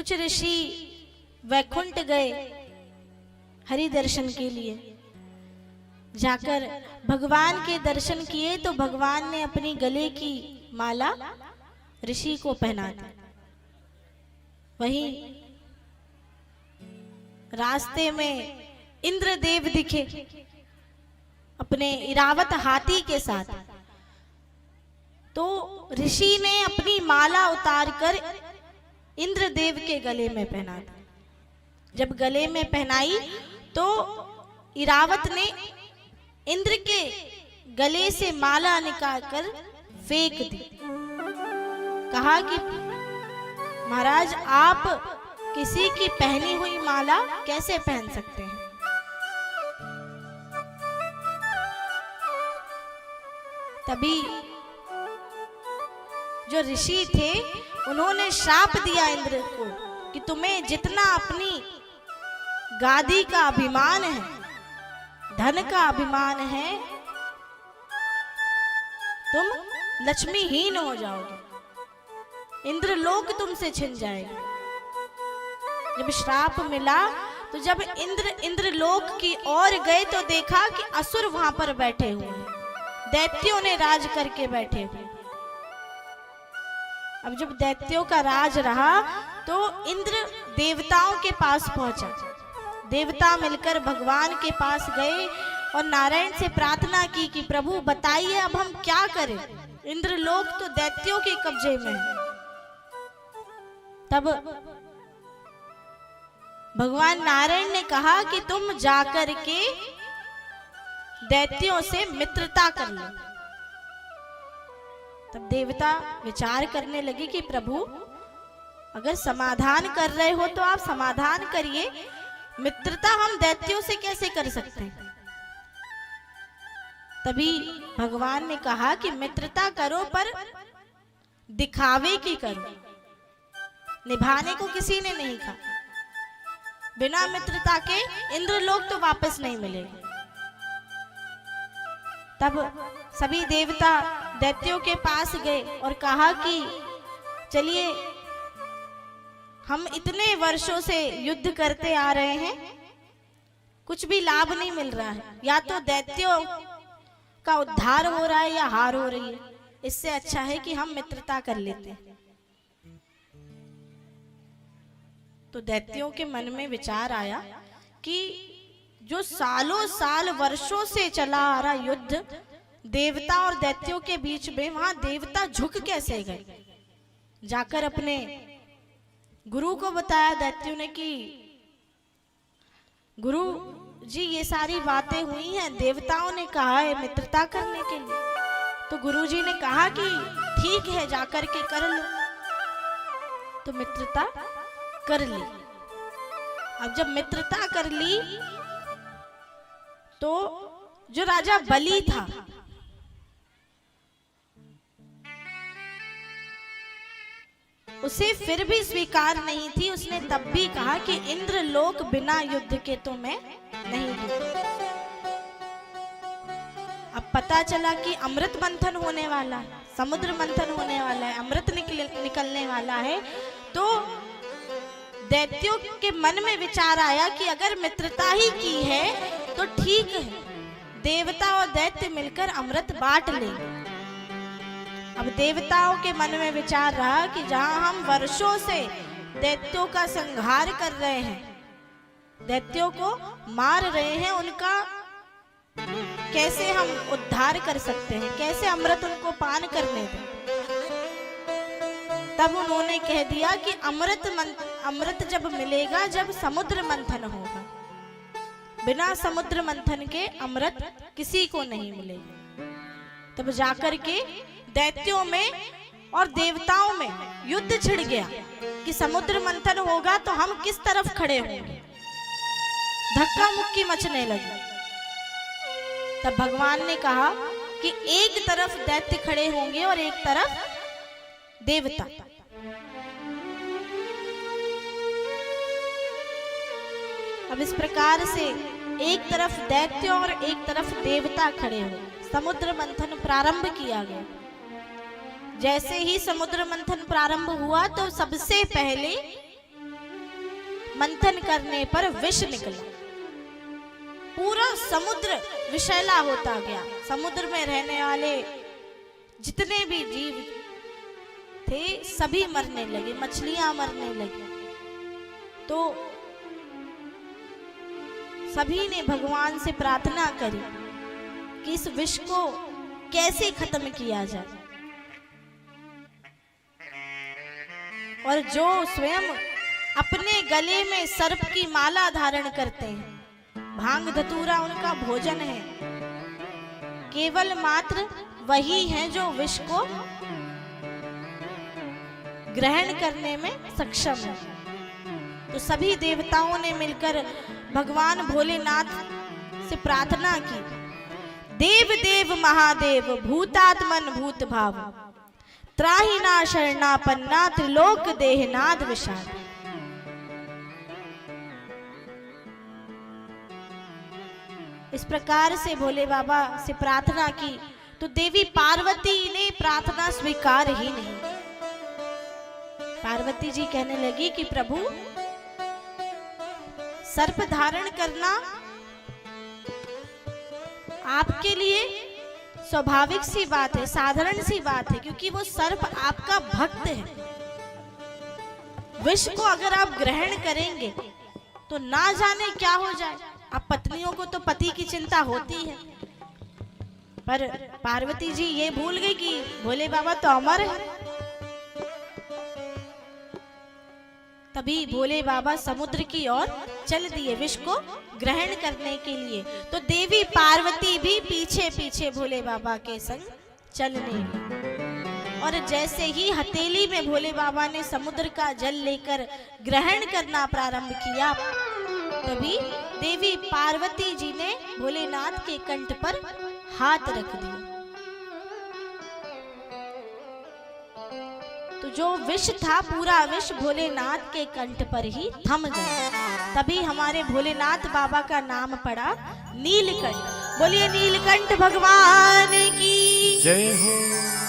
कुछ ऋषि वैकुंठ गए हरि दर्शन के लिए। जाकर भगवान के दर्शन किए तो भगवान ने अपनी गले की माला ऋषि को पहना दी। वहीं रास्ते में इंद्रदेव दिखे अपने इरावत हाथी के साथ। तो ऋषि ने अपनी माला उतारकर इंद्रदेव के गले में पहना दी। जब गले में पहनाई तो इरावत ने इंद्र के गले से माला निकालकर फेंक दी। कहा कि महाराज आप किसी की पहनी हुई माला कैसे पहन सकते हैं। तभी जो ऋषि थे उन्होंने शाप दिया इंद्र को कि तुम्हें जितना अपनी गादी का अभिमान है, धन का अभिमान है, तुम लक्ष्मीहीन हो जाओगे, इंद्रलोक तुमसे छिन जाएगा। जब श्राप मिला तो जब इंद्रलोक की ओर गए तो देखा कि असुर वहां पर बैठे हुए हैं, दैत्यों ने राज करके बैठे हुए। अब जब दैत्यों का राज रहा तो इंद्र देवताओं के पास पहुंचा। देवता मिलकर भगवान के पास गए और नारायण से प्रार्थना की कि प्रभु बताइए अब हम क्या करें, इंद्रलोक तो दैत्यों के कब्जे में है। तब भगवान नारायण ने कहा कि तुम जाकर के दैत्यों से मित्रता कर लो। तब देवता विचार करने लगे कि प्रभु अगर समाधान कर रहे हो तो आप समाधान करिए, मित्रता हम दैत्यों से कैसे कर सकते हैं। तभी भगवान ने कहा कि मित्रता करो पर दिखावे की करो, निभाने को किसी ने नहीं कहा। बिना मित्रता के इंद्रलोक तो वापस नहीं मिलेगा। तब सभी देवता दैत्यों के पास गए और कहा कि चलिए हम इतने वर्षों से युद्ध करते आ रहे हैं, कुछ भी लाभ नहीं मिल रहा है, या तो दैत्यों का उद्धार हो रहा है या हार हो रही है, इससे अच्छा है कि हम मित्रता कर लेते हैं। तो दैत्यों के मन में विचार आया कि जो सालों साल वर्षों से चला आ रहा युद्ध देवता और दैत्यों के बीच में, वहां देवता झुक कैसे गए। जाकर अपने गुरु को बताया दैत्यों ने कि गुरु जी ये सारी बातें हुई हैं, देवताओं ने कहा है मित्रता करने के लिए। तो गुरु जी ने कहा कि ठीक है जाकर के कर लो। तो मित्रता कर ली। अब जब मित्रता कर ली तो जो राजा बलि था उसे फिर भी स्वीकार नहीं थी। उसने तब भी कहा कि इंद्रलोक बिना युद्ध के तो मैं नहीं दूंगा। अब पता चला कि अमृत मंथन होने वाला है, समुद्र मंथन होने वाला है, अमृत निकलने वाला है। तो दैत्यों के मन में विचार आया कि अगर मित्रता ही की है तो ठीक है, देवता और दैत्य मिलकर अमृत बांट लेंगे। अब देवताओं के मन में विचार रहा कि जहां हम वर्षों से दैत्यों का संहार कर रहे हैं, दैत्यों को मार रहे हैं, उनका कैसे हम उद्धार कर सकते हैं, कैसे अमृत उनको पान करने दें। तब उन्होंने कह दिया कि अमृत जब मिलेगा जब समुद्र मंथन होगा, बिना समुद्र मंथन के अमृत किसी को नहीं मिलेगा। तब जाकर के दैत्यों में और देवताओं में युद्ध छिड़ गया कि समुद्र मंथन होगा तो हम किस तरफ खड़े होंगे, धक्का मुक्की मचने लगी। तब भगवान ने कहा कि एक तरफ दैत्य खड़े होंगे और एक तरफ देवता। अब इस प्रकार से एक तरफ दैत्य और एक तरफ देवता खड़े हुए, समुद्र मंथन प्रारंभ किया गया। जैसे ही समुद्र मंथन प्रारंभ हुआ तो सबसे पहले मंथन करने पर विष निकला। पूरा समुद्र विषैला होता गया। समुद्र में रहने वाले जितने भी जीव थे सभी मरने लगे, मछलियां मरने लगी। तो सभी ने भगवान से प्रार्थना करी कि इस विष को कैसे खत्म किया जाए। और जो स्वयं अपने गले में सर्प की माला धारण करते हैं, भांग धतूरा उनका भोजन है, केवल मात्र वही हैं जो विष को ग्रहण करने में सक्षम है। तो सभी देवताओं ने मिलकर भगवान भोलेनाथ से प्रार्थना की, देव देव महादेव भूतात्मन भूत भाव त्राहिना शरणापन्ना त्रिलोक देहनाद विषाद। इस प्रकार से भोले बाबा से प्रार्थना की तो देवी पार्वती ने प्रार्थना स्वीकार ही नहीं। पार्वती जी कहने लगी कि प्रभु, सर्प धारण करना आपके लिए स्वाभाविक सी बात है, साधारण सी बात है, क्योंकि वो सर्प आपका भक्त है। विष को अगर आप ग्रहण करेंगे तो ना जाने क्या हो जाए। अब पत्नियों को तो पति की चिंता होती है, पर पार्वती जी ये भूल गई कि भोले बाबा तो अमर है। तभी भोले बाबा समुद्र की ओर चल दिए विष को ग्रहण करने के लिए। तो देवी पार्वती भी पीछे पीछे भोले बाबा के संग चलने लगी। और जैसे ही हथेली में भोले बाबा ने समुद्र का जल लेकर ग्रहण करना प्रारंभ किया, तभी देवी पार्वती जी ने भोलेनाथ के कंठ पर हाथ रख दिया। तो जो विष था, पूरा विष भोलेनाथ के कंठ पर ही थम गया। तभी हमारे भोलेनाथ बाबा का नाम पड़ा नीलकंठ। बोलिए नीलकंठ भगवान की जय हो।